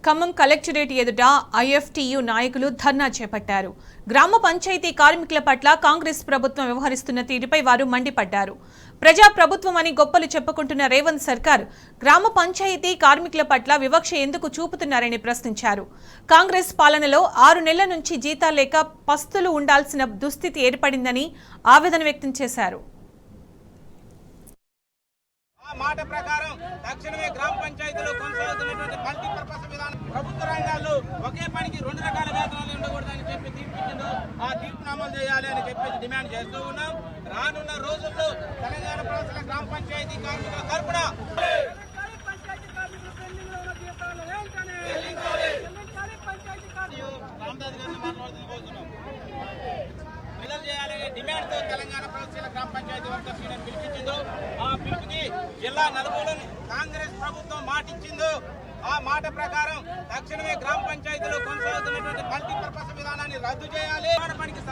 Khammam collectorate ఎదుట IFTU నాయకులు ధర్నా చేపట్టారు. గ్రామ పంచాయతీ కార్మికుల పట్ల కాంగ్రెస్ ప్రభుత్వం వ్యవహరిస్తున్న తీరుపై వారు మండిపడ్డారు. ప్రజా ప్రభుత్వం అని గొప్పలు చెప్పుకుంటున్న రేవంత్ సర్కార్ గ్రామ పంచాయతీ కార్మికుల పట్ల వివక్ష ఎందుకు చూపుతున్నారని ప్రశ్నించారు. కాంగ్రెస్ పాలనలో 6 నెలల నుంచి జీతాలు లేక పస్తులు ఉండాల్సిన దుస్థితి ఏర్పడిందని ఆవేదన వ్యక్తం చేశారు. మాట ప్రకారం తక్షణమే గ్రామ పంచాయతీలో కొనసాగుతున్నటువంటి మల్టీపర్పస్ విధానం ప్రభుత్వ రంగాల్లో ఒకే పనికి 2 రకాల వేతనాలు ఉండకూడదని చెప్పి తీర్పిచ్చిందో ఆ తీర్పును అమలు చేయాలి అని చెప్పేసి డిమాండ్ చేస్తూ ఉన్నాం. రానున్న రోజుల్లో తెలంగాణ ప్రజల గ్రామ పంచాయతీ కార్మికుల తరపున విడుదల చేయాలనే డిమాండ్ తో తెలంగాణ ప్రజల గ్రామ పంచాయతీ వర్కర్స్ యూనియన్ పిలిపించిందో ఆ పిలుపుకి జిల్లా నలుమూలను కాంగ్రెస్ ప్రభుత్వం మాటిచ్చిందో ఆ మాట ప్రకారం తక్షణమే గ్రామ పంచాయతీలో కొనసాగుతున్నటువంటి మల్టీపర్పస్ విధానాన్ని రద్దు చేయాలి. పనికి